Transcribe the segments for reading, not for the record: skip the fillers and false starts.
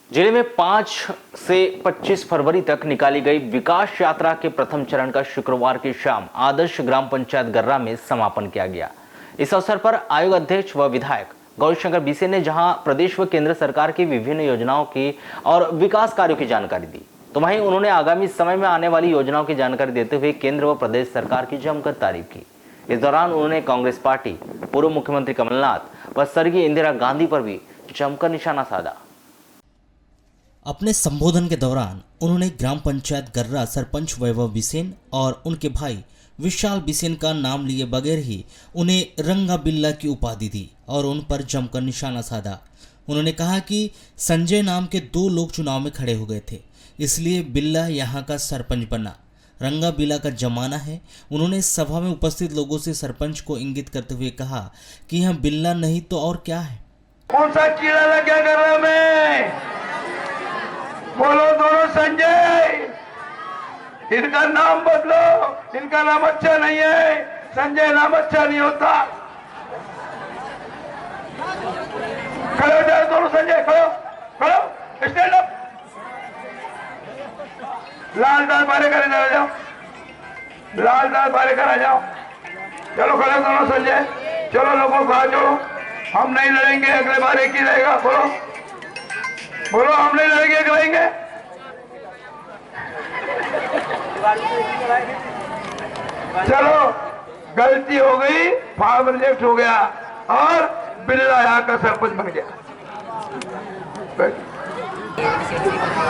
जिले में 5 से 25 फरवरी तक निकाली गई विकास यात्रा के प्रथम चरण का शुक्रवार की शाम आदर्श ग्राम पंचायत गर्रा में समापन किया गया। इस अवसर पर आयोग अध्यक्ष व विधायक गौरीशंकर बीसे ने जहां प्रदेश व केंद्र सरकार की विभिन्न योजनाओं की और विकास कार्यों की जानकारी दी, तो वहीं उन्होंने आगामी समय में आने वाली योजनाओं की जानकारी देते हुए केंद्र व प्रदेश सरकार की जमकर तारीफ की। इस दौरान उन्होंने कांग्रेस पार्टी, पूर्व मुख्यमंत्री कमलनाथ व स्वर्गीय इंदिरा गांधी पर भी जमकर निशाना साधा। अपने संबोधन के दौरान उन्होंने ग्राम पंचायत गर्रा सरपंच वैभव बिसेन और उनके भाई विशाल बिसेन का नाम लिए बगैर ही उन्हें रंगा बिल्ला की उपाधि दी और उन पर जमकर निशाना साधा। उन्होंने कहा कि संजय नाम के 2 लोग चुनाव में खड़े हो गए थे, इसलिए बिल्ला यहाँ का सरपंच बना। रंगा बिल्ला का जमाना है। उन्होंने सभा में उपस्थित लोगों से सरपंच को इंगित करते हुए कहा कि यहाँ बिल्ला नहीं तो और क्या है। कौन सा कीड़ा लग गया गर्रा में? बोलो दोनों संजय। इनका नाम बदलो, इनका नाम अच्छा नहीं है। संजय नाम अच्छा नहीं होता। खड़े हो जाओ दोनों संजय, खड़ो खड़ो, स्टैंड अप। लाल दाल बारे करे जाओ, लाल दाल बारे करा जाओ। चलो खड़े दोनों संजय, चलो लोगों को आ जाओ। हम नहीं लड़ेंगे, अगले बार एक ही रहेगा। बोलो बोलो, हम नहीं लड़ेंगे, लड़ेंगे। चलो गलती हो गई, फॉर्म रिजेक्ट हो गया और बिल्ला यहाँ का सरपंच बन गया।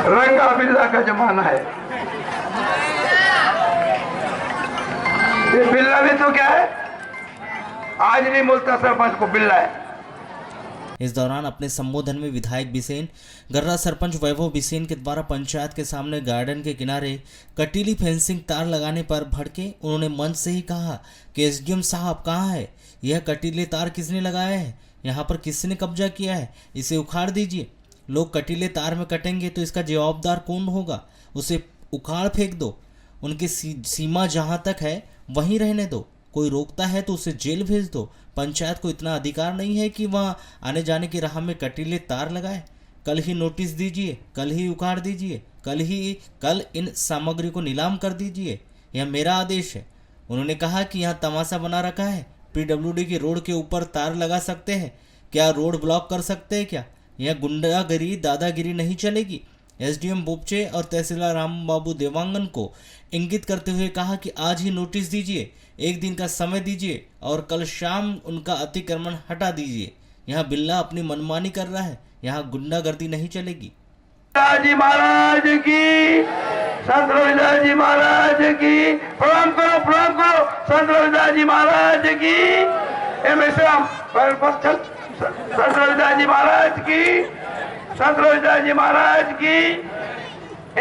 रंगा बिल्ला का जमाना है। ये बिल्ला भी तो क्या है, आज नहीं बोलता सरपंच को बिल्ला है। इस दौरान अपने संबोधन में विधायक बिसेन गर्रा सरपंच वैभव बिसेन के द्वारा पंचायत के सामने गार्डन के किनारे कटीली फेंसिंग तार लगाने पर भड़के। उन्होंने मंच से ही कहा कि एसडीएम साहब कहाँ है, यह कटीले तार किसने लगाया है, यहाँ पर किसने कब्जा किया है, इसे उखाड़ दीजिए। लोग कटीले तार में कटेंगे तो इसका जवाबदार कौन होगा, उसे उखाड़ फेंक दो। उनकी सीमा जहाँ तक है वहीं रहने दो, कोई रोकता है तो उसे जेल भेज दो। पंचायत को इतना अधिकार नहीं है कि वहाँ आने जाने की राह में कटीले तार लगाए। कल ही नोटिस दीजिए, कल ही उखाड़ दीजिए, कल इन सामग्री को नीलाम कर दीजिए, यह मेरा आदेश है। उन्होंने कहा कि यहाँ तमाशा बना रखा है, पीडब्ल्यूडी की रोड के ऊपर तार लगा सकते हैं क्या, रोड ब्लॉक कर सकते हैं क्या, यह गुंडागिरी दादागिरी नहीं चलेगी। एसडीएम बोपचे और तहसीलदार राम बाबू देवांगन को इंगित करते हुए कहा कि आज ही नोटिस दीजिए, 1 दिन का समय दीजिए और कल शाम उनका अतिक्रमण हटा दीजिए। यहाँ बिल्ला अपनी मनमानी कर रहा है, यहाँ गुंडागर्दी नहीं चलेगी। जी महाराज की, संत रविदास जी महाराज की, प्रणाम करो संत रविदास जी महाराज की। संत रविदास जी महाराज की, संत रविदास जी महाराज की।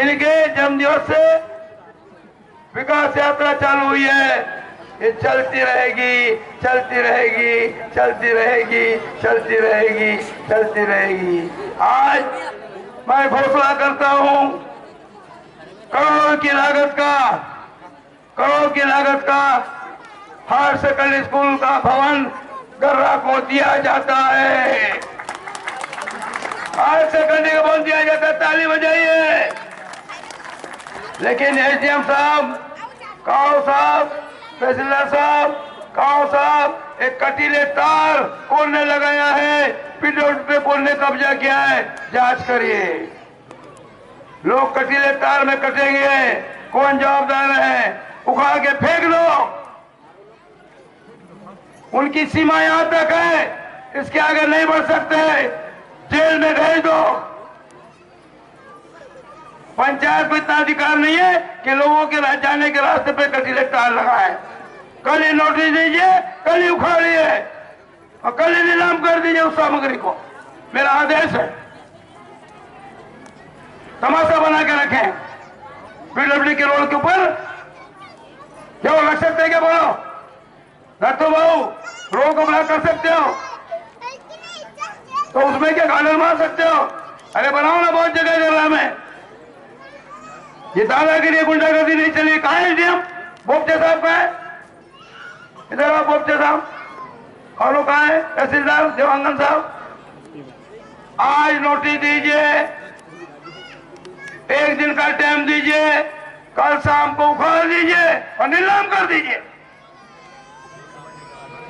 इनके जन्मदिवस से विकास यात्रा चालू हुई है, ये चलती रहेगी, चलती रहेगी, चलती रहेगी, चलती रहेगी, चलती रहेगी। आज मैं घोषणा करता हूं, करोड़ की लागत का हायर सेकेंडरी स्कूल का भवन गर्रा को दिया जाता है। हायर सेकेंडरी का भवन दिया जाता है, ताली बजाइए। लेकिन एसडीएम साहब, काव साहब, तहसीलदार साहब, काव साहब, एक कटीले तार कौन ने लगाया है, पीडब्ल्यूडी पे कौन ने कब्जा किया है, जांच करिए। लोग कटीले तार में कटेंगे, कौन जवाबदार है, उखाड़ के फेंक दो। उनकी सीमा यहां तक है, इसके आगे नहीं बढ़ सकते, जेल में भेज दो। पंचायत को इतना अधिकार नहीं है कि लोगों के जाने के रास्ते पे कटीले तार लगाए। कल ही नोटिस दीजिए, कल ही उखाड़िए और कल ही नीलाम कर दीजिए उस सामग्री को, मेरा आदेश है। तमाशा बना के रखें पीडब्ल्यूडी के रोड के ऊपर, क्या रख सकते हैं क्या? बोलो, रखो बाबू, रोड को ब्लॉक कर सकते हो तो उसमें क्या गार्डन मार सकते हो? अरे बनाओ ना, बहुत जगह कर रहा मैं। ये दादागिरी गुंडागर्दी नहीं चली। कहाँ है एसडीएम? बोपचे साहब का है, इधर आओ बोपचे साहब। और लोग कहाँ है? तहसीलदार देवांगन साहब। आज नोटिस दीजिए, दिन का टाइम दीजिए, कल शाम को उखाड़ दीजिए और नीलाम कर दीजिए।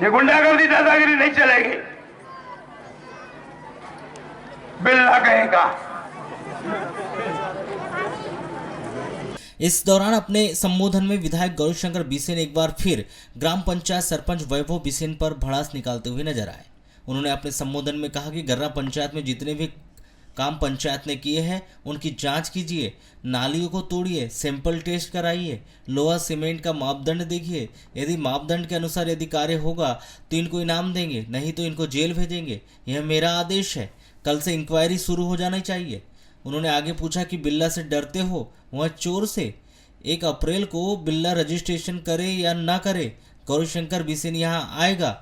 ये गुंडागर्दी दादागिरी नहीं चलेगी। बिल्ला कहेगा। इस दौरान अपने संबोधन में विधायक गौरीशंकर बिसेन एक बार फिर ग्राम पंचायत सरपंच वैभव बिसेन पर भड़ास निकालते हुए नजर आए। उन्होंने अपने संबोधन में कहा कि गर्रा पंचायत में जितने भी काम पंचायत ने किए हैं उनकी जांच कीजिए, नालियों को तोड़िए, सैंपल टेस्ट कराइए, लोहा सीमेंट का मापदंड देखिए। यदि मापदंड के अनुसार यदि कार्य होगा तो इनको इनाम देंगे, नहीं तो इनको जेल भेजेंगे। यह मेरा आदेश है। कल से इंक्वायरी शुरू हो जानी चाहिए। उन्होंने आगे पूछा कि बिल्ला से डरते हो, वह चोर से। 1 अप्रैल को बिल्ला रजिस्ट्रेशन करे या ना करे, गौरीशंकर बिसेन यहाँ आएगा।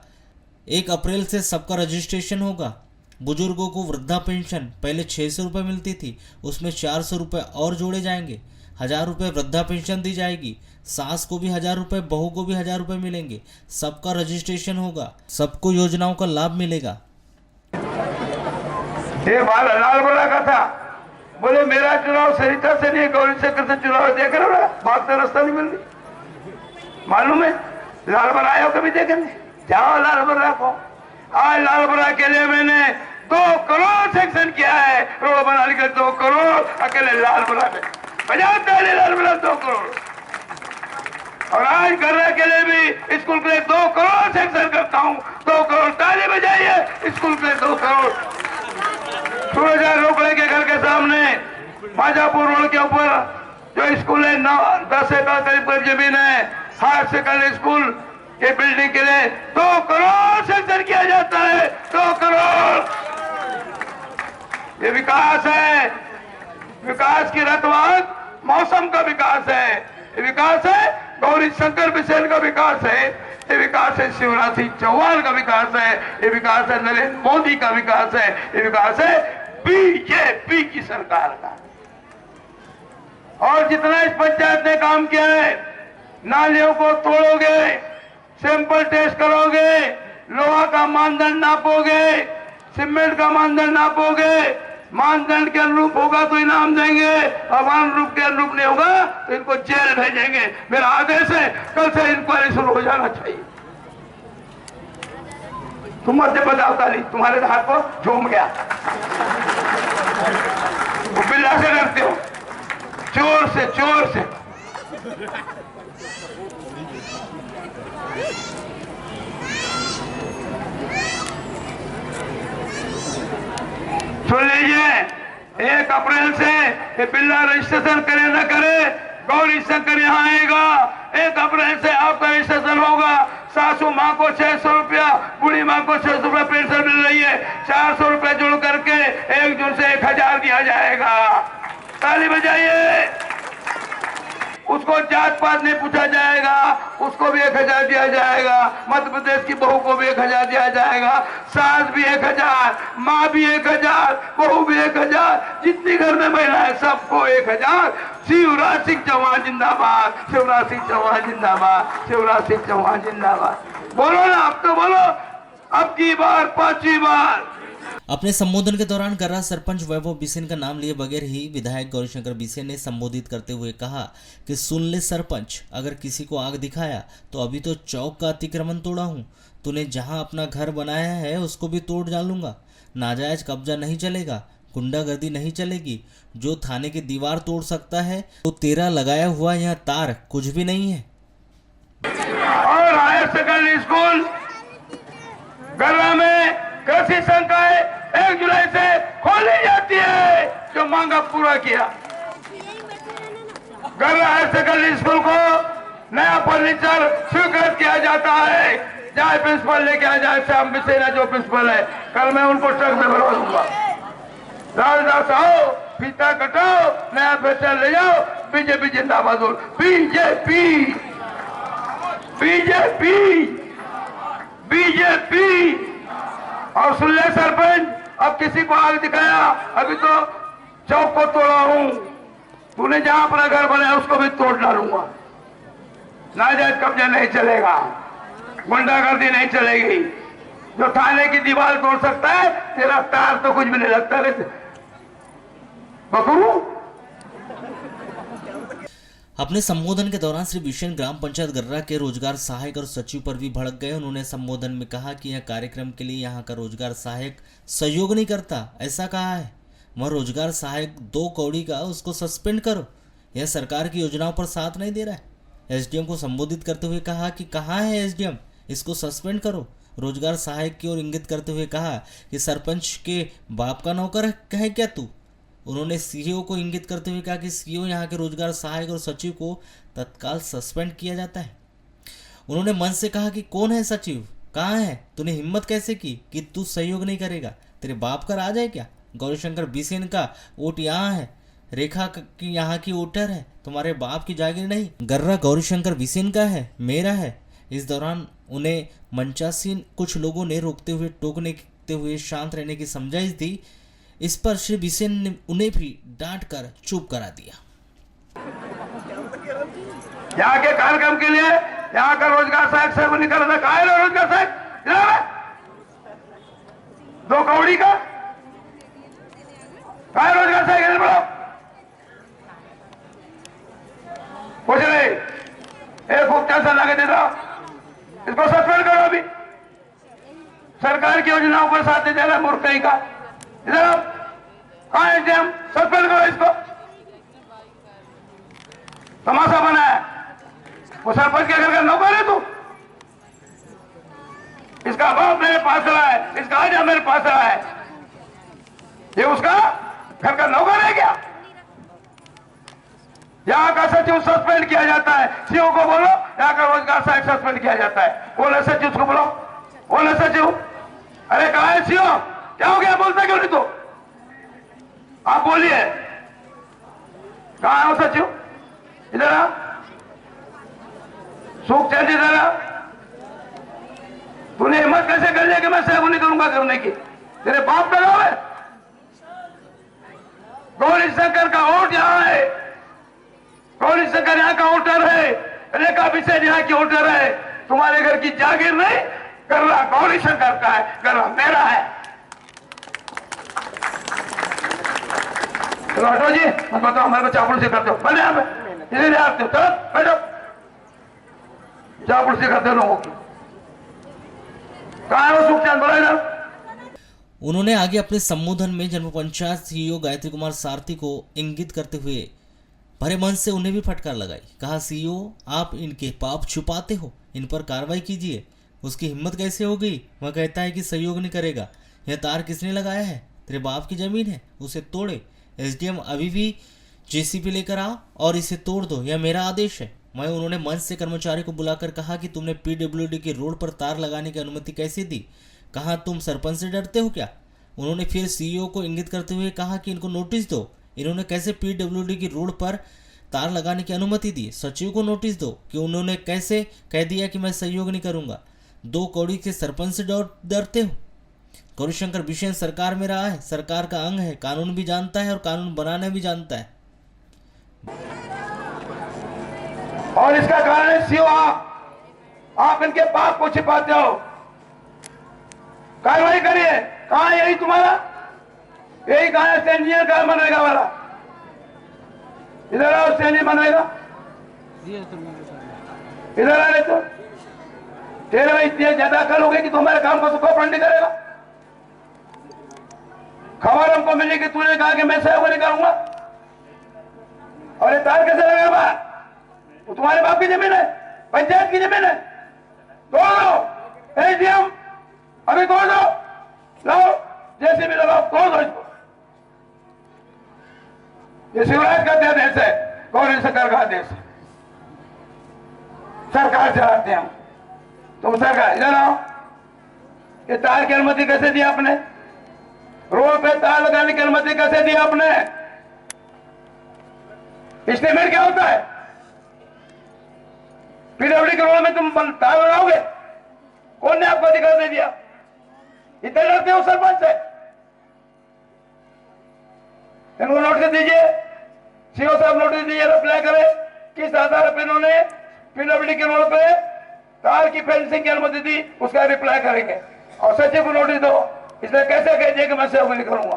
1 अप्रैल से सबका रजिस्ट्रेशन होगा। बुजुर्गों को वृद्धा पेंशन पहले 600 रुपये मिलती थी, उसमें 400 रुपये और जोड़े जाएंगे। 1000 रुपये वृद्धा पेंशन दी जाएगी। सास को भी 1000 रुपये, बहू को भी 1000 रुपये मिलेंगे। सबका रजिस्ट्रेशन होगा, सबको योजनाओं का लाभ मिलेगा। ये बाल लाल बड़ा का था, बोले मेरा चुनाव सरिता से नहीं, गौरीशंकर से चुनाव देख रहा है, बात का रास्ता नहीं मिल रही। मालूम है लाल बराया कभी देखे नहीं? जाओ लाल बरा को। आज लाल बरा के लिए मैंने 2 करोड़ सेक्शन किया है, रोड बनाने के 2 करोड़ अकेले लाल बरा में, 50 पहले लाल बरा 2 करोड़। और आज गर्रा के लिए भी स्कूल के लिए 2 करोड़ सेक्शन करता हूँ। 2 करोड़ ताली बजाइए स्कूल के लिए 2 करोड़। सूरज रोकड़े के घर के सामने माजापुर रोड के ऊपर जो स्कूल है 10 एकड़ करीब जमीन है, हायर सेकेंडरी स्कूल के बिल्डिंग के लिए 2 करोड़ सेक्शन किया जाता है। 2 करोड़। ये विकास है, विकास की रतवाद मौसम का विकास है। ये विकास है गौरीशंकर बिसेन का विकास है। ये विकास है शिवराज सिंह चौहान का विकास है। ये विकास है नरेंद्र मोदी का विकास है। ये विकास है बीजेपी की सरकार का। और जितना इस पंचायत ने काम किया है, नालियों को तोड़ोगे, सैंपल टेस्ट करोगे, लोहा का मानदंड नापोगे, सीमेंट का मानदंड नापोगे, मानदंड के अनुरूप होगा तो इनाम देंगे, और अनुरूप के अनुरूप नहीं होगा तो इनको जेल भेजेंगे। मेरा आदेश है कल से इंक्वायरी शुरू हो जाना चाहिए। तुम मत बताता नहीं, तुम्हारे हाथ को झूम गया। वो बिल्ला से डरते हो, चोर से, चोर से। सुन लीजिए, 1 अप्रैल से ये बिल्ला रजिस्ट्रेशन करे न करे, गौरीशंकर यहाँ आएगा। 1 अप्रैल से आपका रजिस्ट्रेशन होगा। सासू माँ को 600 रुपया, बूढ़ी माँ को 600 रुपया पेंशन मिल रही है। 400 रुपये जोड़ करके 1 जून से 1000 दिया जाएगा। ताली बजाइए। उसको जात पात नहीं पूछा जाएगा, उसको भी 1000 दिया जाएगा। मध्य प्रदेश की बहू को भी 1000 दिया जाएगा। सास भी 1000, माँ भी 1000, बहू भी 1000, जितनी घर में महिला है सबको 1000। शिवराज सिंह चौहान जिंदाबाद, शिवराज सिंह चौहान जिंदाबाद, शिवराज सिंह चौहान जिंदाबाद। बोलो ना, अब तो बोलो, अब की बार 5वीं बार। अपने संबोधन के दौरान गर्रा सरपंच वैभव बिसेन का नाम लिए बगैर ही विधायक गौरीशंकर बिसेन ने संबोधित करते हुए कहा कि सुन ले सरपंच, अगर किसी को आग दिखाया तो अभी तो चौक का अतिक्रमण तोड़ा हूँ, तूने जहाँ अपना घर बनाया है उसको भी तोड़ डालूंगा। नाजायज कब्जा नहीं चलेगा, गुंडागर्दी नहीं चलेगी। जो थाने की दीवार तोड़ सकता है तो तेरा लगाया हुआ यह तार कुछ भी नहीं है। और हायर सेकेंडरी स्कूल गर्रा में कृषि संकाय 1 जुलाई से खोली जाती है, जो मांगा पूरा किया। गर्रा हायर सेकेंडरी स्कूल को नया फर्नीचर स्वीकृत किया जाता है। चाहे प्रिंसिपल लेके आ जाए, श्याम बिसेना जो प्रिंसिपल है, कल मैं उनको ट्रक में भरवा दूंगा। राजदास आओ, फीता कटाओ, नया फैशन ले जाओ। बीजेपी जिंदाबाद बोल, बीजेपी, बीजेपी, बीजेपी। और सुन ले सरपंच, अब किसी को आग दिखाया, अभी तो चौक को तोड़ा हूं, तूने जहां अपना घर बनाया उसको भी तोड़ डालूंगा। नाजायज कब्जा नहीं चलेगा, गुंडागर्दी नहीं चलेगी। जो थाने की दीवार तोड़ सकता है, तेरा तार तो कुछ भी नहीं लगता रे बकरू। अपने संबोधन के दौरान श्री बिसेन ग्राम पंचायत गर्रा के रोजगार सहायक और सचिव पर भी भड़क गए। उन्होंने संबोधन में कहा कि यह कार्यक्रम के लिए यहाँ का रोजगार सहायक सहयोग नहीं करता, ऐसा कहा है। वह रोजगार सहायक 2 कौड़ी का, उसको सस्पेंड करो, यह सरकार की योजनाओं पर साथ नहीं दे रहा है। एसडीएम को संबोधित करते हुए कहा कि कहाँ है एसडीएम, इसको सस्पेंड करो। रोजगार सहायक की ओर इंगित करते हुए कहा कि सरपंच के बाप का नौकर है क्या तू। उन्होंने सीईओ को इंगित करते हुए कहा कि सीईओ यहाँ के रोजगार सहायक और सचिव को तत्काल सस्पेंड किया जाता है। उन्होंने मंच से कहा कि कौन है सचिव, कहाँ है, तूने हिम्मत कैसे की कि तू सहयोग नहीं करेगा, तेरे बाप का राज है क्या। गौरीशंकर बिसेन का वोट यहाँ है, रेखा की यहाँ की वोटर है, तुम्हारे बाप की जागीर नहीं। गर्रा गौरीशंकर बिसेन का है, मेरा है। इस दौरान उन्हें मंचासीन कुछ लोगों ने रोकते हुए टोकने हुए शांत रहने की समझाइश दी। इस पर श्री बिसेन ने उन्हें भी डांट कर चुप करा दिया। यहाँ के कार्यक्रम के लिए यहाँ का रोजगार सहायक सहयोग नहीं कर रहा था। कहा है रोजगार सहायक 2 कौड़ी का, कहा है रोजगार सहायक, बोलो कुछ नहीं। एक उपचार ला के दे दो, इसको सस्पेंड करो। अभी सरकार की योजनाओं को साथ दे रहा मूर्ख कहीं का। इधर कहा एसडीएम, सस्पेंड करो इसको। तमाशा बनाया, वो सरपंच के घर का नौकर है तू। इसका बाप मेरे पास रहा है, इसका आजा मेरे पास रहा है, ये उसका घर का नौकर है क्या। यहाँ का सचिव सस्पेंड किया जाता है। सीओ को बोलो यहाँ का रोजगार सहायक सस्पेंड किया जाता है। बोले सचिव उसको बोलो, बोले सचिव। अरे कहा है सीओ, क्या हो गया, बोलता क्यों नहीं तू, आप बोलिए। कहा है वो सचिव, इधर आ, सुख चंद इधर आ। तूने हिम्मत कैसे कर लिया कि मैं सहयोग नहीं करूंगा करने की, तेरे बाप का गाँव है। गौरी शंकर का वोट यहाँ है, गौरी शंकर यहाँ का वोटर है, रेखा बिसेन यहाँ की वोटर है। तुम्हारे घर की जागीर नहीं, गर्रा गौरी शंकर का है, गर्रा मेरा है। चलो हटो जी, मत बताओ, हमारे को चापलूसी करते हो, बने यहाँ पे इसीलिए आते हो। चलो बैठो, चापलूसी करते हो लोगों की। कहाँ है वो सुखचंद, बोला इधर। उन्होंने आगे अपने संबोधन में जनपद पंचायत सीईओ गायत्री कुमार सारथी को इंगित करते हुए भरे मन से उन्हें भी फटकार लगाई। कहा सीईओ, आप इनके पाप छुपाते हो, इन पर कार्रवाई कीजिए। उसकी हिम्मत कैसे हो गई, वह कहता है कि सहयोग नहीं करेगा। यह तार किसने लगाया है, तेरे बाप की जमीन है, उसे तोड़े। एसडीएम अभी भी जेसीबी लेकर आ और इसे तोड़ दो, यह मेरा आदेश है। वहीं उन्होंने मंच से कर्मचारी को बुलाकर कहा कि तुमने पीडब्ल्यूडी के रोड पर तार लगाने की अनुमति कैसे दी, कहा तुम सरपंच से डरते हो क्या। उन्होंने फिर सीईओ को इंगित करते हुए कहा कि इनको नोटिस दो, इन्होंने कैसे पीडब्ल्यूडी की रोड पर तार लगाने की अनुमति दी। सचिव को नोटिस दो कि उन्होंने कैसे कह दिया कि मैं सहयोग नहीं करूंगा। 2 कौड़ी के सरपंच से डरते हो। गौरीशंकर बिसेन सरकार में रहा है, सरकार का अंग है, कानून भी जानता है और कानून बनाना भी जानता है। और इसका कारण है सीओ आप इनके पाप को छिपाते हो। कार्रवाई करिए। कहा यही तुम्हारा, यही कहा है इंजीनियर कहा बनेगा वाला, इधर आओ, इंजीनियर बनेगा, इधर आ रहे तो तेरे में इतनी ज्यादा अकल हो गई कि तुम्हारे काम को सुखो नहीं करेगा। खबर हमको मिली कि तूने कहा कि मैं सहयोग नहीं करूंगा, और ये तार कैसे लगेगा बाहर, वो तुम्हारे बाप की जमीन है, पंचायत की जमीन है। तोड़ दो एसडीएम, अभी तोड़ दो, लाओ जेसीबी लगाओ, तोड़ दो इसको। ये शिवराज का आदेश है, गौरी शंकर का आदेश है, सरकार चलाते हैं हम। तुम सरकार इधर आओ, ये तार की अनुमति कैसे दी आपने, रोड पे तार लगाने की अनुमति कैसे दी आपने, एस्टीमेट क्या होता है, पीडब्ल्यूडी के रोड में तुम तार लगाओगे, कौन ने आपको अधिकार दे दिया, इतने डरते हो सरपंच से। इनको नोटिस दीजिए, सीओ साहब नोटिस दीजिए, रिप्लाई करें किस आधार पर इन्होंने पीडब्ल्यूडी के रोड पे तार की फेंसिंग की अनुमति दी, उसका रिप्लाई करेंगे। और सचिव को नोटिस दो, इसलिए कैसे कह दिए कि मैं सहयोग नहीं करूंगा,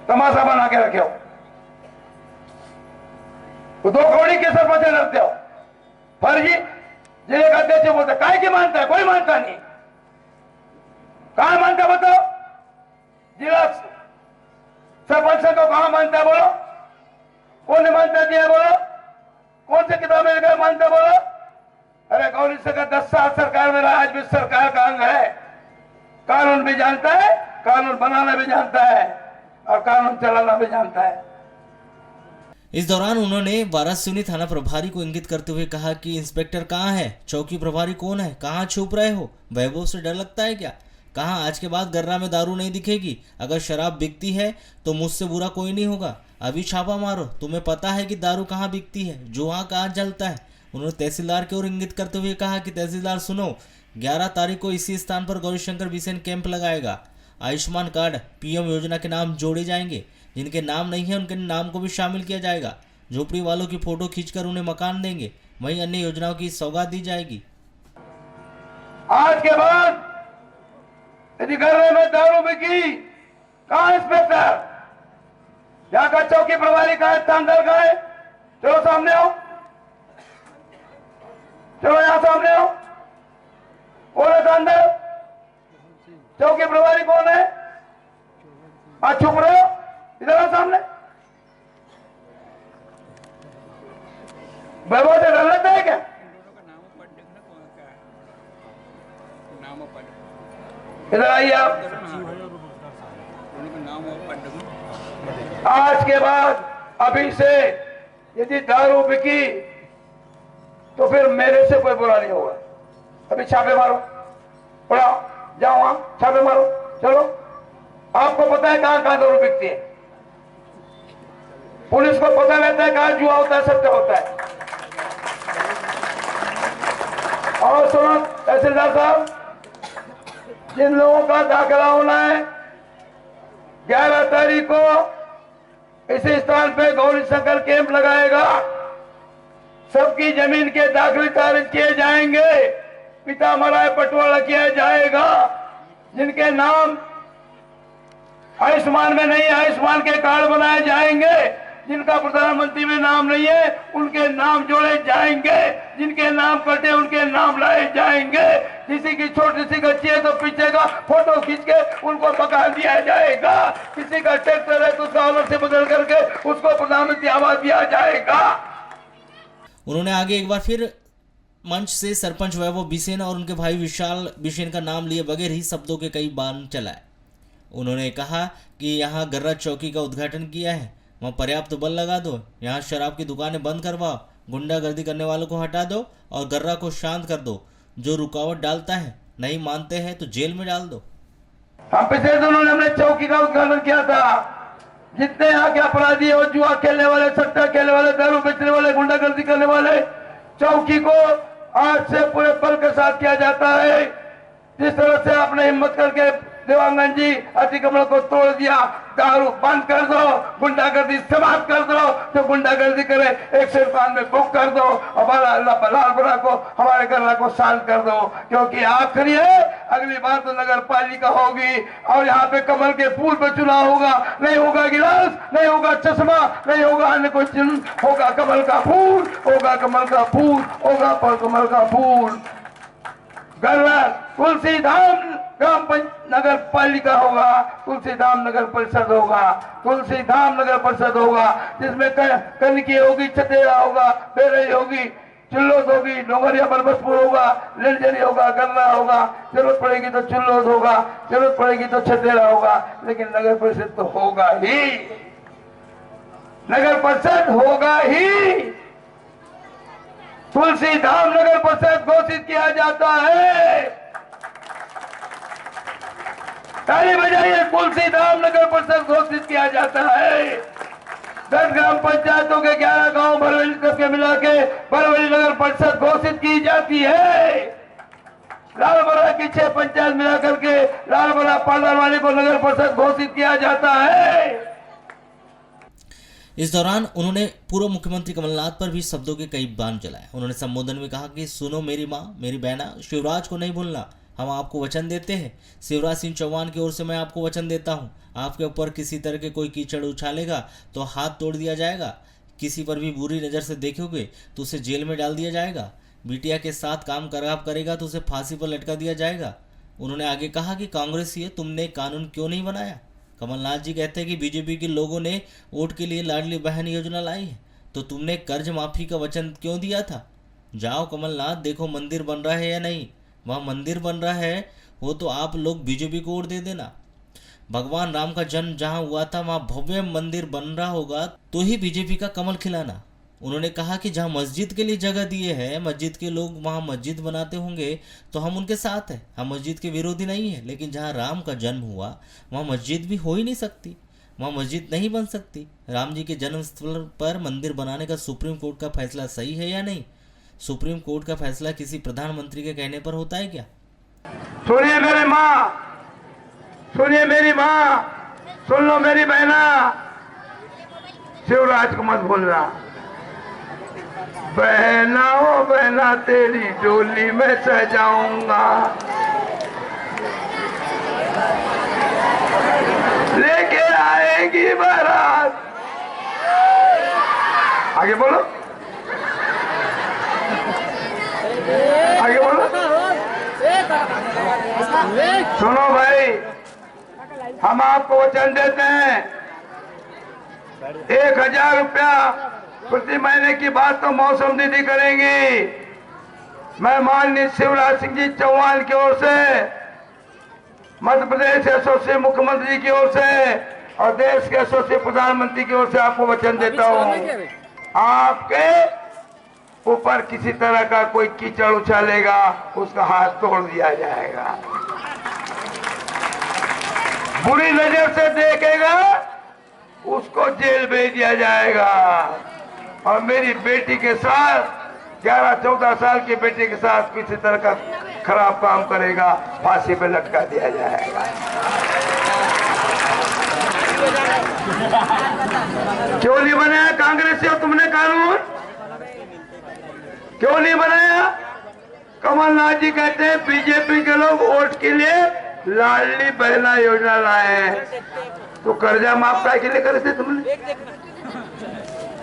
तमाशा बना के रखे हो। वो 2 करोड़ के सरपंच लड़ते हो फर्जी जिले का अध्यक्ष बोलते काय की मानता है, कोई मानता नहीं। कहां मानता बताओ, जिला सरपंच को कहां मानता है बोलो, कौन ने मानता दिया बोलो, कौन से किताब में लिखा मानता बोलो। अरे गौरी शंकर 10 साल सरकार में रहा, आज भी सरकार का अंग है, कानून भी जानता है, कानून बनाना भी जानता है और कानून चलाना भी जानता है। इस दौरान उन्होंने वारासिवनी थाना प्रभारी को इंगित करते हुए कहा कि इंस्पेक्टर कहाँ है, चौकी प्रभारी कौन है, कहाँ छुप रहे हो, वैभव से डर लगता है क्या, कहाँ आज के बाद गर्रा में दारू नहीं दिखेगी, अगर शराब बिकती है तो मुझसे बुरा कोई नहीं होगा, अभी छापा मारो, तुम्हें पता है कि दारू कहाँ बिकती है, जुआ कहाँ जलता है। उन्होंने तहसीलदार की ओर इंगित करते हुए कहा कि तहसीलदार सुनो, 11 तारीख को इसी स्थान पर गौरीशंकर बिसेन कैंप लगाएगा। आयुष्मान कार्ड पीएम योजना के नाम जोड़े जाएंगे, जिनके नाम नहीं है उनके नाम को भी शामिल किया जाएगा। झोपड़ी वालों की फोटो खींचकर उन्हें मकान देंगे, वहीं अन्य योजनाओं की सौगात दी जाएगी। आज के बाद यदि गर्रे में दारू बिकी, कहां इंस्पेक्टर, यहाँ का चौकी प्रभारी कहां है, थानेदार कहां है, चलो सामने आओ, चलो यहां सामने आओ। कौन है थानेदार, चौकी प्रभारी कौन है, आज चुप रहे हो, इधर आओ सामने। वैभव से डर लगता है क्या, इधर आइए आप। आज के बाद अभी से यदि दारू बिकी तो फिर मेरे से कोई बुरा नहीं होगा। अभी छापे मारो, पढ़ाओ, जाओ वहां छापे मारो, चलो। आपको पता है कहां कहां दारू बिकती है, पुलिस को पता रहता है कहां जुआ होता है, सट्टा होता है। और सुनो तहसीलदार साहब, जिन लोगों का दाखिला होना है 11 तारीख को इसी स्थान पे गौरी शंकर कैंप लगाएगा। सबकी जमीन के दाखिले खारिज किए जाएंगे, पिता मरा है बंटवारा किया जाएगा। जिनके नाम आयुष्मान में नहीं, आयुष्मान के कार्ड बनाए जाएंगे। जिनका प्रधानमंत्री में नाम नहीं है उनके नाम जोड़े जाएंगे, जिनके नाम कटे उनके नाम लाए जाएंगे। किसी की छोटी सी बच्ची है तो पीछे का फोटो खींच के उनको मकान दिया जाएगा। किसी का ट्रैक्टर है तो उसका ऑनर से बदल करके उसको प्रधानमंत्री आवास दिया जाएगा। उन्होंने आगे एक बार फिर मंच से सरपंच वैभव बिसेन और उनके भाई विशाल बिसेन का नाम लिए बगैर ही शब्दों के कई बार चलाए। उन्होंने कहा कि यहाँ गर्रा चौकी का उद्घाटन किया है, वहाँ पर्याप्त बल लगा दो, यहाँ शराब की दुकानें बंद करवाओ, गुंडागर्दी करने वालों को हटा दो और गर्रा को शांत कर दो। जो रुकावट डालता है, नहीं मानते हैं तो जेल में डाल दो। हम पिछले दिनों हमने चौकी का उद्घाटन किया था। जितने यहाँ के अपराधी और जुआ खेलने वाले, सट्टा खेलने वाले, दारू बेचने वाले, गुंडागर्दी करने वाले, चौकी को आज से पूरे बल के साथ किया जाता है। जिस तरह से आपने हिम्मत करके देवांगन जी अतिक्रमण को तोड़ दिया, दारू बंद कर दो, गुंडागर्दी समाप्त कर दो, जो गुंडागर्दी करे 191 में बुक कर दो और लालपुरा को, हमारे गर्रा को शांत कर दो। क्योंकि आखिरी है, अगली बार तो नगर पालिका होगी और यहाँ पे कमल के फूल पे चुनाव होगा। नहीं होगा गिलास, नहीं होगा चश्मा, नहीं होगा अन्य कोई चिन्ह, होगा कमल का फूल, होगा कमल का फूल, होगा पर कमल का फूल। गर्रा तुलसीधाम नगर पालिका होगा, तुलसीधाम नगर परिषद होगा, तुलसीधाम नगर परिषद होगा, जिसमें कनकी होगी, छतेरा होगा, बेरई होगी, चुल्लोद होगी, डोंगरिया बलबसपुर होगा, लंजरी होगा, गर्रा होगा। जरूरत पड़ेगी तो चुल्लोद होगा, जरूरत पड़ेगी तो छतेरा होगा, लेकिन नगर परिषद तो होगा ही, नगर परिषद होगा ही। तुलसीधाम नगर परिषद घोषित किया जाता है। ताली बजाइए, तुलसीधाम नगर परिषद घोषित किया जाता है। 10 ग्राम पंचायतों के 11 गांव बरवली तक के मिला के बरवली नगर परिषद घोषित की जाती है। लालबरा की 6 पंचायत मिला करके लालबरा पालवानी को नगर परिषद घोषित किया जाता है। इस दौरान उन्होंने पूर्व मुख्यमंत्री कमलनाथ पर भी शब्दों के कई बाण चलाए। उन्होंने संबोधन में कहा कि सुनो मेरी माँ, मेरी बहना, शिवराज को नहीं भूलना, हम आपको वचन देते हैं। शिवराज सिंह चौहान की ओर से मैं आपको वचन देता हूँ, आपके ऊपर किसी तरह के कोई कीचड़ उछालेगा तो हाथ तोड़ दिया जाएगा। किसी पर भी बुरी नज़र से देखोगे तो उसे जेल में डाल दिया जाएगा। बिटिया के साथ काम खराब करेगा तो उसे फांसी पर लटका दिया जाएगा। उन्होंने आगे कहा कि कांग्रेसी तुमने कानून क्यों नहीं बनाया। कमलनाथ जी कहते हैं कि बीजेपी के लोगों ने वोट के लिए लाडली बहन योजना लाई है, तो तुमने कर्ज माफी का वचन क्यों दिया था। जाओ कमलनाथ, देखो मंदिर बन रहा है या नहीं। वहाँ मंदिर बन रहा है वो तो आप लोग बीजेपी को वोट दे देना। भगवान राम का जन्म जहाँ हुआ था वहाँ भव्य मंदिर बन रहा होगा तो ही बीजेपी का कमल खिलाना। उन्होंने कहा कि जहाँ मस्जिद के लिए जगह दिए हैं, मस्जिद के लोग वहाँ मस्जिद बनाते होंगे तो हम उनके साथ हैं, हम मस्जिद के विरोधी नहीं है। लेकिन जहाँ राम का जन्म हुआ वहाँ मस्जिद भी हो ही नहीं सकती, वहाँ मस्जिद नहीं बन सकती। राम जी के जन्म स्थल पर मंदिर बनाने का सुप्रीम कोर्ट का फैसला सही है या नहीं। सुप्रीम कोर्ट का फैसला किसी प्रधानमंत्री के कहने पर होता है क्या। सुनिए मेरी माँ, सुनिए मेरी माँ, सुन लो मेरी बहना, शिवराज को मत भूलना। बहना ओ बहना तेरी डोली में सजाऊंगा, लेके आएगी बारात। आगे बोलो, आगे बोलो। सुनो भाई, हम आपको वचन देते हैं 1000 रुपया प्रति महीने की बात तो मौसम दीदी करेंगी। मैं माननीय शिवराज सिंह जी चौहान की ओर से, मध्य प्रदेश यशस्वी मुख्यमंत्री जी की ओर से और देश के यशस्वी प्रधानमंत्री की ओर से आपको वचन देता हूँ, आपके ऊपर किसी तरह का कोई कीचड़ उछालेगा उसका हाथ तोड़ दिया जाएगा। बुरी नजर से देखेगा उसको जेल भेज दिया जाएगा। और मेरी बेटी के साथ 11-14 साल की बेटी के साथ किसी तरह का खराब काम करेगा फांसी पे लटका दिया जाएगा। क्यों नहीं बनाया कांग्रेस से तुमने कानून, क्यों नहीं बनाया। कमलनाथ जी कहते हैं बीजेपी के लोग वोट के लिए लाडली बहना योजना लाए हैं, तो कर्जा माफ के लिए करे थे तुमने,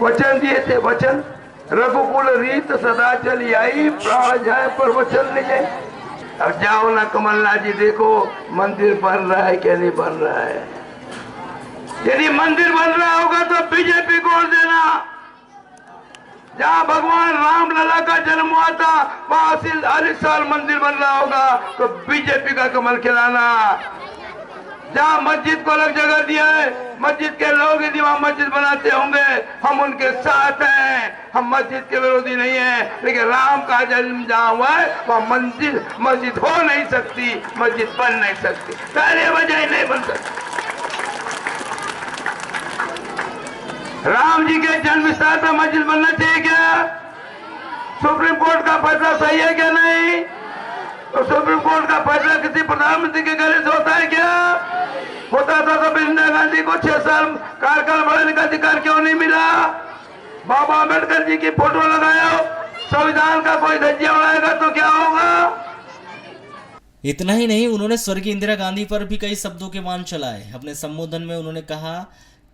वचन दिए थे। वचन रघुकुल रीत सदा चली आई, प्राण जाए पर वचन ले जाए। अब जाओ ना कमलनाथ जी, देखो मंदिर बन रहा है क्या नहीं बन रहा है। यदि मंदिर बन रहा होगा तो बीजेपी को वोट देना। जहाँ भगवान राम लला का जन्म हुआ था वहाँ हर साल मंदिर बन रहा होगा तो बीजेपी का कमल खिलाना। जहाँ मस्जिद को अलग जगह दिया है, मस्जिद के लोग यदि वहाँ मस्जिद बनाते होंगे हम उनके साथ हैं, हम मस्जिद के विरोधी नहीं हैं। लेकिन राम का जन्म जहाँ हुआ है वहाँ मस्जिद हो नहीं सकती, मस्जिद बन नहीं सकती, सारे वजह नहीं बन सकती। राम जी के जन्म स्थल पर मस्जिद बनना चाहिए क्या। सुप्रीम कोर्ट का फैसला सही है क्या नहीं। तो सुप्रीम कोर्ट का फैसला किसी प्रधानमंत्री के गले से होता है क्या। होता था तो इंदिरा गांधी को 6 साल कार्यकाल बढ़ाने का अधिकार क्यों नहीं मिला। बाबा अम्बेडकर जी की फोटो लगाया, संविधान का कोई धज्जिया उड़ाएगा तो क्या होगा। इतना ही नहीं, उन्होंने स्वर्गीय इंदिरा गांधी पर भी कई शब्दों के बाण चलाए। अपने संबोधन में उन्होंने कहा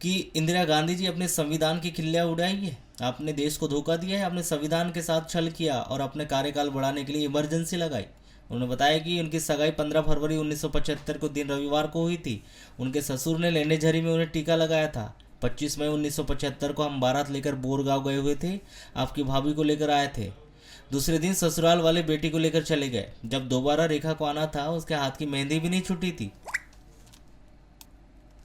कि इंदिरा गांधी जी अपने संविधान की खिल्लियां उड़ाई है, आपने देश को धोखा दिया है, आपने संविधान के साथ छल किया और अपने कार्यकाल बढ़ाने के लिए इमरजेंसी लगाई। उन्होंने बताया कि उनकी सगाई 15 फरवरी 1975 को दिन रविवार को हुई थी। उनके ससुर ने लेनेझरी में उन्हें टीका लगाया था। 25 मई 1975 को हम बारात लेकर बोरगांव गए हुए थे, आपकी भाभी को लेकर आए थे। दूसरे दिन ससुराल वाले बेटी को लेकर चले गए। जब दोबारा रेखा को आना था उसके हाथ की मेहंदी भी नहीं छूटी थी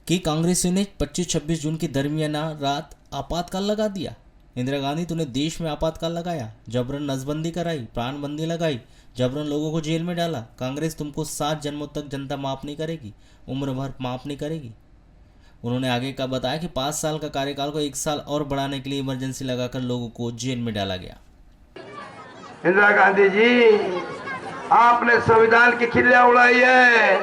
कि कांग्रेसियों ने 25-26 जून की दरमियाना रात आपातकाल लगा दिया। इंदिरा गांधी तूने देश में आपातकाल लगाया, जबरन नसबंदी कराई, प्राणबंदी लगाई, जबरन लोगों को जेल में डाला। कांग्रेस तुमको 7 जन्मों तक जनता माफ नहीं करेगी, उम्र भर माफ नहीं करेगी। उन्होंने आगे का बताया कि 5 साल का कार्यकाल को 1 साल और बढ़ाने के लिए इमरजेंसी लगाकर लोगों को जेल में डाला गया। इंदिरा गांधी जी, आपने संविधान की खिल्लियां उड़ाई है,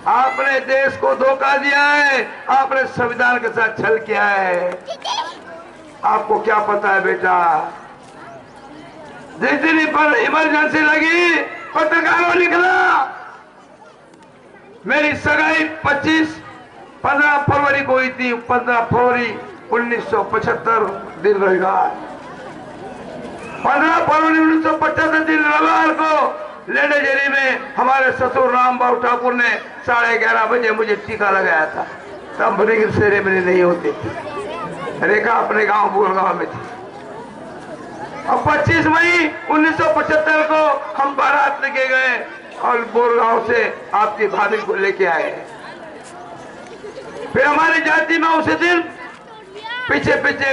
आपने देश को धोखा दिया है, आपने संविधान के साथ छल किया है। आपको क्या पता है बेटा। जिस दिन पर इमरजेंसी लगी पत्रकारों निकला। मेरी सगाई 15 फरवरी को हुई थी, 15 फरवरी 1975 दिन रविवार, 15 फरवरी 1975 दिन रविवार को लेडेजेरी में हमारे ससुर राम बाबू ठाकुर ने 11:30 बजे मुझे टीका लगाया था। तब रिंग सेरेमनी नहीं होती थी। रेखा अपने गांव बोरगांव में थी। और 25 मई 1975 को हम बारात लेके गए और बोरगांव से आपकी भाभी को लेके आए। फिर हमारी जाति में उसी दिन पीछे पीछे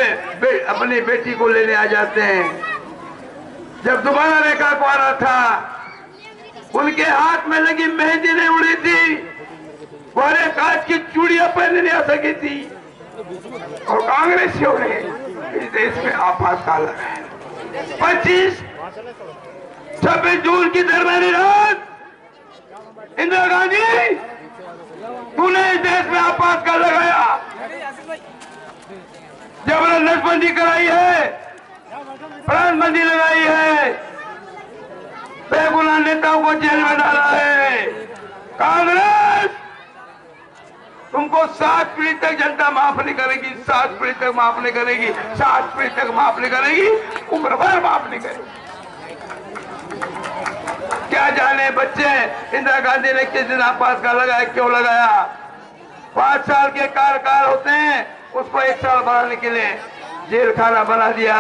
अपनी बेटी को लेने आ जाते हैं। जब दोबारा रेखा को आ रहा था, उनके हाथ में लगी मेहंदी नहीं उड़ी थी, वह कांच की चूड़ियां पहनने नहीं आ सकी थी। और कांग्रेसियों ने इस देश में आपातकाल लगाया। 26 जून की दरमियानी रात इंदिरा गांधी, तूने इस देश में आपातकाल लगाया, जबरदस्ती कराई है, प्राणबंदी लगाई है, बेगुनाह नेताओं को जेल में डाला है। कांग्रेस तुमको 7 पीढ़ी तक जनता माफ नहीं करेगी, 7 पीढ़ी तक माफ नहीं करेगी, 7 पीढ़ी तक माफ नहीं करेगी, उम्र भर माफ नहीं करेगी। क्या जाने बच्चे इंदिरा गांधी ने किस दिन आपातकाल लगाया, क्यों लगाया। 5 साल के कार्यकाल होते हैं, उसको 1 साल बढ़ाने के लिए जेल खाना बना दिया।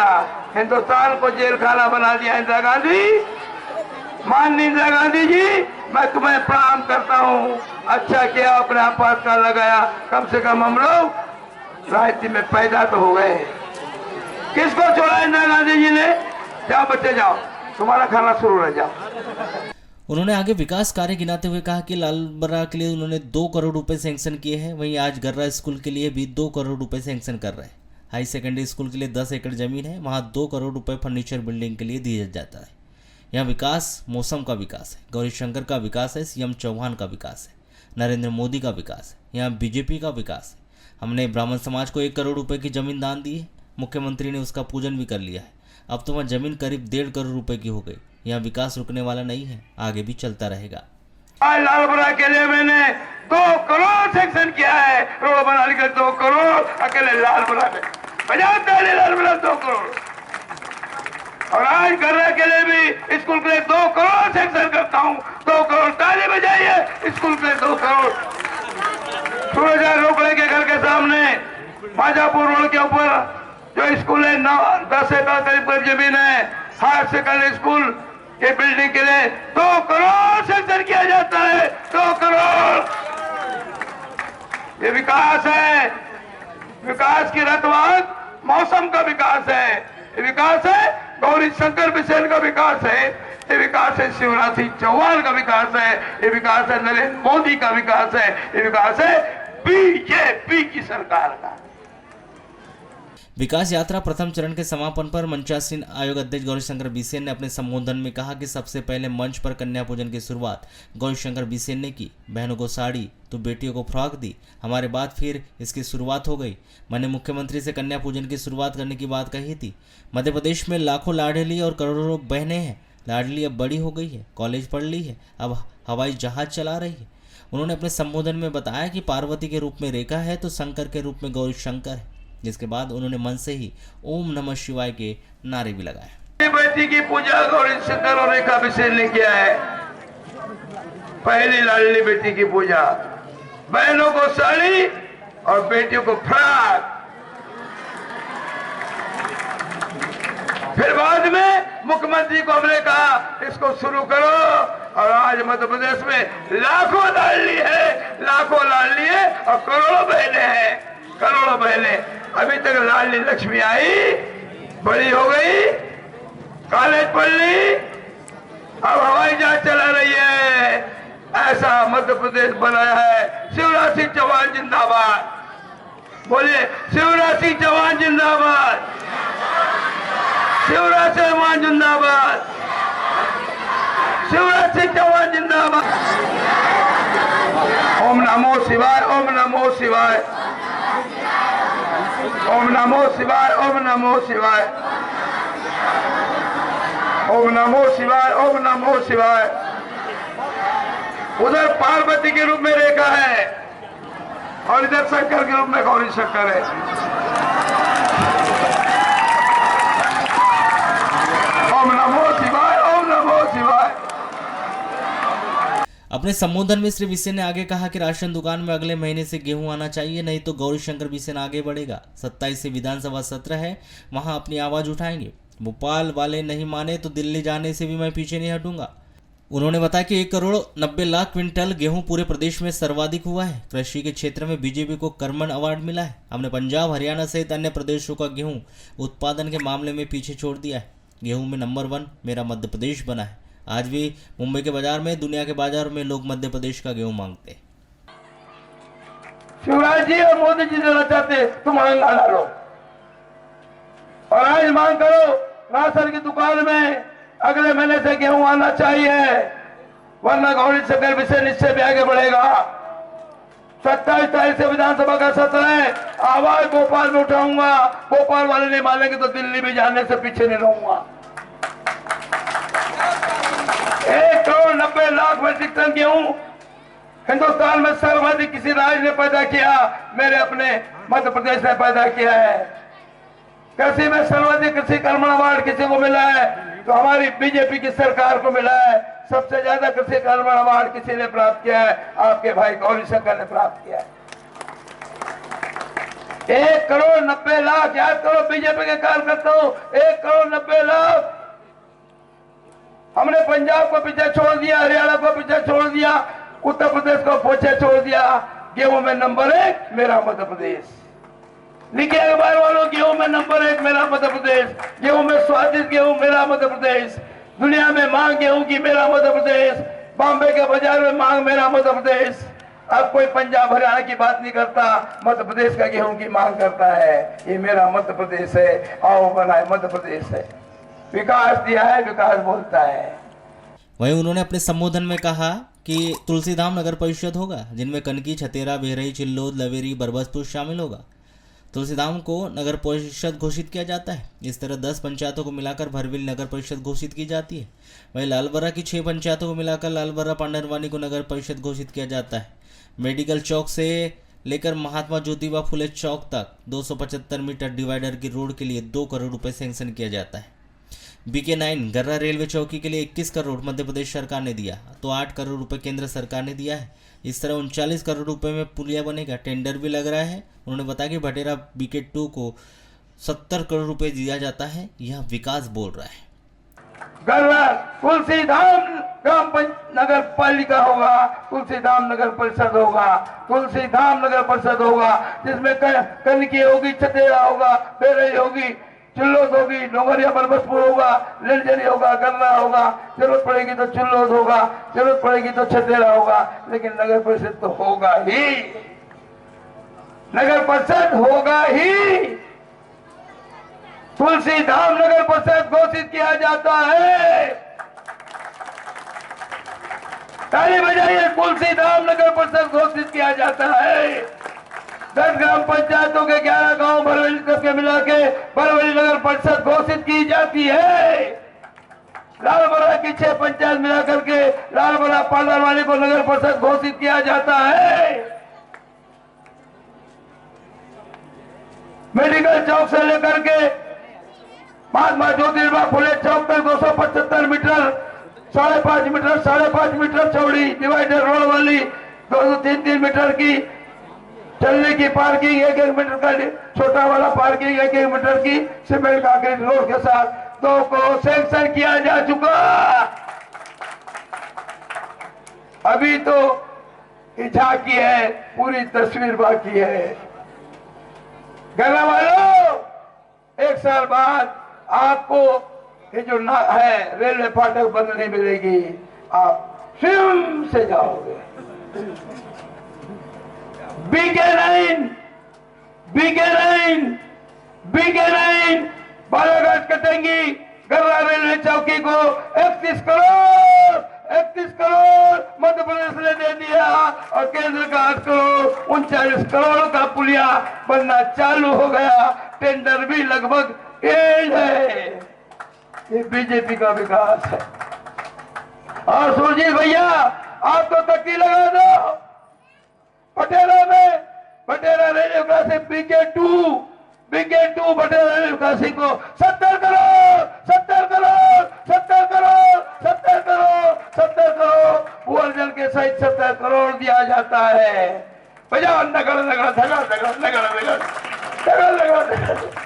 हिंदुस्तान को जेल खाना बना दिया इंदिरा गांधी। माननीय इंदिरा गांधी जी, मैं तुम्हें प्रणाम करता हूँ। अच्छा किया आपने आपातकाल लगाया, कम से कम हम लोग राजनीति में पैदा तो हो गए। किसको छोड़ा इंदिरा गांधी जी ने? जाओ बच्चे जाओ, तुम्हारा खाना शुरू रह जाओ। उन्होंने आगे विकास कार्य गिनाते हुए कहा कि लालबरा के लिए उन्होंने 2 करोड़ रुपए सैंक्शन किए हैं। वहीं आज गर्रा स्कूल के लिए भी 2 करोड़ रुपए सैंक्शन कर रहे हैं। हाई सेकेंडरी स्कूल के लिए 10 एकड़ जमीन है, वहां 2 करोड़ रुपए फर्नीचर बिल्डिंग के लिए दिया जाता है। यहाँ विकास मौसम का विकास है, गौरीशंकर का विकास है, सीएम चौहान का विकास है, नरेंद्र मोदी का विकास है, यहाँ बीजेपी का विकास है। हमने ब्राह्मण समाज को 1 करोड़ रुपए की जमीन दान दी है, मुख्यमंत्री ने उसका पूजन भी कर लिया है। अब तो वहाँ जमीन करीब 1.5 करोड़ रुपए की हो गई। यहाँ विकास रुकने वाला नहीं है, आगे भी चलता रहेगा। आज लालबरा के लिए मैंने 2 करोड़ सेक्शन किया है, रोड बनाने के 2 करोड़ अकेले लालबरा में, बजाते लालबरा 2 करोड़। और आज गर्रा के लिए भी स्कूल के लिए 2 करोड़ सेक्शन करता हूँ। 2 करोड़ ताली बजाइए स्कूल के लिए 2 करोड़। सूरज रोकड़े के घर के सामने माजापुर रोड के ऊपर जो स्कूल है, 10 एकड़ करीब जमीन है, हायर सेकेंडरी स्कूल के बिल्डिंग के लिए 2 करोड़ सेक्शन किया जाता है। 2 करोड़। ये विकास है, विकास की रतवाद मौसम का विकास है, ये विकास है गौरी शंकर बिसेन का विकास है, ये विकास है शिवराज सिंह चौहान का विकास है, ये विकास है नरेंद्र मोदी का विकास है, ये विकास है बीजेपी की सरकार का। विकास यात्रा प्रथम चरण के समापन पर मंचासीन आयोग अध्यक्ष गौरीशंकर बिसेन ने अपने संबोधन में कहा कि सबसे पहले मंच पर कन्या पूजन की शुरुआत गौरीशंकर बिसेन ने की। बहनों को साड़ी तो बेटियों को फ्रॉक दी। हमारे बाद फिर इसकी शुरुआत हो गई। मैंने मुख्यमंत्री से कन्या पूजन की शुरुआत करने की बात कही थी। मध्य प्रदेश में लाखों लाडली और करोड़ों बहनें हैं। लाडली अब बड़ी हो गई है, कॉलेज पढ़ ली है, अब हवाई जहाज चला रही है। उन्होंने अपने संबोधन में बताया कि पार्वती के रूप में रेखा है तो शंकर के रूप में गौरीशंकर है। जिसके बाद उन्होंने मन से ही ओम नमः शिवाय के नारे भी लगाए। बेटी की पूजा गौरीशंकर और रेखा बिसेन ने किया है। पहली लाडली बेटी की पूजा, बहनों को साड़ी और बेटियों को फ्रॉक। फिर बाद में मुख्यमंत्री को हमने कहा इसको शुरू करो, और आज मध्य प्रदेश में लाखों लाडली है, लाखों लाडली है और करोड़ों बहनें हैं, करोड़ों बहनें। अभी तक लाडली लक्ष्मी आई, बड़ी हो गई, कॉलेज पढ़ ली, अब हवाई जहाज चला रही है। ऐसा मध्य प्रदेश बनाया है। शिवराज सिंह चौहान जिंदाबाद। बोलिए शिवराज सिंह चौहान जिंदाबाद, शिवराज सिंह चौहान जिंदाबाद, शिवराज सिंह चौहान जिंदाबाद। ओम नमो शिवाय, ओम नमो शिवाय, ओम नमो शिवाय, ओम नमो शिवाय, ओम नमो शिवाय, ओम नमो शिवाय। उधर पार्वती के रूप में रेखा है और इधर शंकर के रूप में गौरी शंकर है। अपने संबोधन में श्री बिसेन ने आगे कहा कि राशन दुकान में अगले महीने से गेहूं आना चाहिए, नहीं तो गौरीशंकर बिसेन आगे बढ़ेगा। 27 से विधानसभा सत्र है, वहां अपनी आवाज उठाएंगे। भोपाल वाले नहीं माने तो दिल्ली जाने से भी मैं पीछे नहीं हटूंगा। उन्होंने बताया कि 1,90,00,000 क्विंटल गेहूं पूरे प्रदेश में सर्वाधिक हुआ है। कृषि के क्षेत्र में बीजेपी को करमन अवार्ड मिला है। हमने पंजाब, हरियाणा सहित अन्य प्रदेशों का गेहूं उत्पादन के मामले में पीछे छोड़ दिया है। गेहूं में नंबर 1 मेरा मध्य प्रदेश बना है। आज भी मुंबई के बाजार में, दुनिया के बाजार में लोग मध्य प्रदेश का गेहूं मांगते हैं। शिवराज जी और मोदी जी देना चाहते तुम मांगा डालो और आज मांग करो राशन की दुकान में अगले महीने से गेहूं आना चाहिए, वरना गौरीशंकर बिसेन इससे भी आगे बढ़ेगा। 27 तारीख से विधानसभा का सत्र है, आवाज भोपाल में उठाऊंगा। भोपाल वाले नहीं मानेंगे तो दिल्ली भी जाने से पीछे नहीं रहूंगा। 1,90,00,000 मीट्रिक टन गेहूं हिंदुस्तान में सर्वाधिक किसी राज्य ने पैदा किया, मेरे अपने मध्य प्रदेश ने पैदा किया है। कृषि में सर्वाधिक कृषि कर्मण अवार्ड किसी को मिला है तो हमारी बीजेपी की सरकार को मिला है। सबसे ज्यादा कृषि कर्मण अवार्ड किसी ने प्राप्त किया है, आपके भाई गौरीशंकर ने प्राप्त किया है। 1,90,00,000 याद करो बीजेपी के कार्यकर्ताओं, 1,90,00,000। हमने पंजाब को पीछे छोड़ दिया, हरियाणा को पीछे छोड़ दिया, उत्तर प्रदेश को पीछे छोड़ दिया। गेहूं में नंबर 1 मेरा मध्य प्रदेश। लिखिए अखबार वालों, गेहूं में नंबर 1 मेरा मध्य प्रदेश। गेहूं में स्वादिष्ट गेहूं मेरा मध्य प्रदेश। दुनिया में मांग गेहूं की मेरा मध्य प्रदेश। बॉम्बे के बाजार में मांग मेरा मध्य प्रदेश। अब कोई पंजाब हरियाणा की बात नहीं करता, मध्य प्रदेश का गेहूं की मांग करता है। ये मेरा मध्य प्रदेश है, आओ बनाए मध्य प्रदेश है। विकास दिया है, विकास बोलता है। वहीं उन्होंने अपने संबोधन में कहा कि तुलसीधाम नगर परिषद होगा, जिनमें कनकी, छतेरा, बेहरई, चिल्लोद, लवेरी, बरबसपुर शामिल होगा। तुलसीधाम को नगर परिषद घोषित किया जाता है। इस तरह 10 पंचायतों को मिलाकर भरविल नगर परिषद घोषित की जाती है। वहीं लालबर्रा की 6 पंचायतों को मिलाकर लालबर्रा पांडरवानी को नगर परिषद घोषित किया जाता है। मेडिकल चौक से लेकर महात्मा ज्योतिबा फुले चौक तक 275 मीटर डिवाइडर की रोड के लिए 2 करोड़ रुपए सैंक्शन किया जाता है। BK9 गर्रा रेलवे चौकी के लिए 21 करोड़ मध्य प्रदेश सरकार ने दिया, तो 8 करोड़ रुपए केंद्र सरकार ने दिया है। इस तरह 39 करोड़ रुपए में पुलिया बनेगा। टेंडर भी लग रहा है। उन्होंने बताया कि भटेरा BK2 को 70 करोड़ रुपए दिया जाता है। यह विकास बोल रहा है। गर्रा तुलसीधाम नगर पालिका होगा, तुलसीधाम नगर परिषद होगा, तुलसीधाम नगर परिषद होगा, जिसमें कनकी होगी, छतेरा होगा, बेरई होगी, चिल्लोद होगी, डोंगरिया बरबसपुर होगा, लिलजरी होगा, गन्ना होगा, जरूरत पड़ेगी तो चिल्लोद होगा, जरूरत पड़ेगी तो छतेरा होगा, लेकिन नगर परिषद तो होगा ही, नगर परिषद होगा ही। तुलसीधाम नगर परिषद घोषित किया जाता है। ताली बजाइए, तुलसीधाम नगर परिषद घोषित किया जाता है। 10 ग्राम पंचायतों के 11 गांव बरवली तक के मिला के बरवली नगर परिषद घोषित की जाती है। लालबर्रा की 6 पंचायत मिलाकर के लालबर्रा पांडरवानी को नगर परिषद घोषित किया जाता है। मेडिकल चौक से लेकर के महात्मा ज्योतिबा फुले चौक तक 275 मीटर, 5.5 मीटर, 5.5 मीटर चौड़ी डिवाइडर रोड वाली, 2-3 मीटर की चलने की पार्किंग, 1-1 मीटर का छोटा वाला पार्किंग, 1-1 मीटर की सीमेंट कंक्रीट रोड के साथ 2 को सैंक्शन किया जा चुका। अभी तो झांकी है, पूरी तस्वीर बाकी है। गर्रा वालों, 1 साल बाद आपको ये जो ना है रेलवे फाटक बंद नहीं मिलेगी, आप स्वयं से जाओगे। BK9 बालाघाट कटेंगी। गर्रा रेलवे चौकी को 31 करोड़ मध्य प्रदेश ने दे दिया और केंद्र का 8 करोड़, 39 करोड़ का पुलिया बनना चालू हो गया। टेंडर भी लगभग एंड है। ये बीजेपी का विकास है। और सुरजीत भैया, आप तो तक्की लगा दो। Batera railway crossing BK2 Batera railway crossing को 70 करोड़ भूअल जल के सहित जाता है। बजाओ नगर नगर धगड़ धगड़ नगर नगर धगड़ नगर धगड़।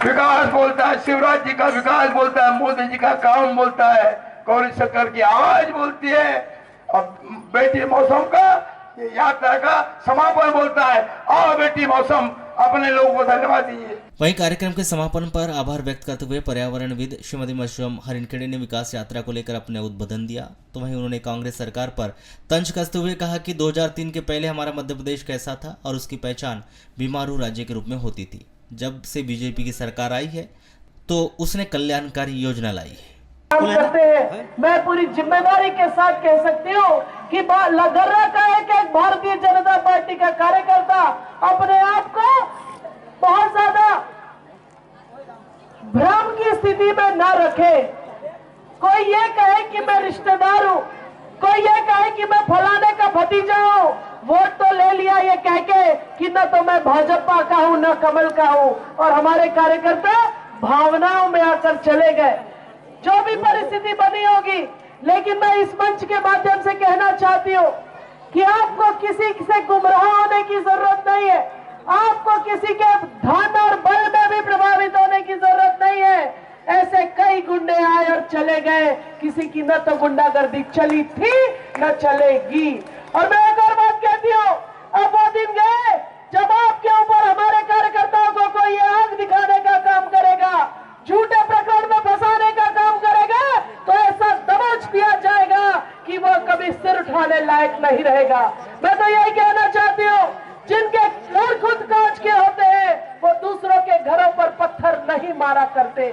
विकास बोलता है, शिवराज जी का विकास बोलता है, मोदी जी का काम बोलता है, कांग्रेस सरकार की आवाज बोलती है, और बेटी मौसम का ये यात्रा का समापन बोलता है। आओ बेटी मौसम, अपने लोगों को धन्यवाद दीजिए। वहीं कार्यक्रम के समापन पर आभार व्यक्त करते हुए पर्यावरणविद श्रीमती मशरूम हरिनखेड़े ने विकास यात्रा को लेकर अपने उद्बोधन दिया। तो वहीं उन्होंने कांग्रेस सरकार पर तंज कसते हुए कहा कि 2003 के पहले हमारा मध्य प्रदेश कैसा था और उसकी पहचान बीमारू राज्य के रूप में होती थी। जब से बीजेपी की सरकार आई है तो उसने कल्याणकारी योजना लाई है। करते हैं। मैं पूरी जिम्मेदारी के साथ कह सकती हूँ कि गर्रा का एक भारतीय जनता पार्टी का कार्यकर्ता अपने आप को बहुत ज्यादा भ्रम की स्थिति में न रखे। कोई ये कहे कि मैं रिश्तेदार हूँ, कोई ये कहे कि मैं फलाने का भतीजा हूँ, वोट तो ले लिया ये कह के कि न तो मैं भाजपा का हूँ न कमल का हूँ, और हमारे कार्यकर्ता भावनाओं में आकर चले गए। जो भी परिस्थिति बनी होगी, लेकिन मैं इस मंच के माध्यम से कहना चाहती हूँ कि आपको किसी से गुमराह होने की जरूरत नहीं है, आपको किसी के धन और बल में भी प्रभावित होने की जरूरत नहीं है। ऐसे कई गुंडे आए और चले गए, किसी की न तो गुंडागर्दी चली थी न चलेगी। और मैं एक और बात कहती हूँ, अब वो दिन गए जब आपके ऊपर हमारे कार्यकर्ताओं को कोई आग दिखाने का काम करेगा, झूठे प्रकरण में फंसाने का काम करेगा, तो ऐसा दबोच दिया जाएगा कि वो कभी सिर उठाने लायक नहीं रहेगा। मैं तो यही कहना चाहती हूँ, जिनके घर खुद कांच के होते हैं वो दूसरों के घरों पर पत्थर नहीं मारा करते।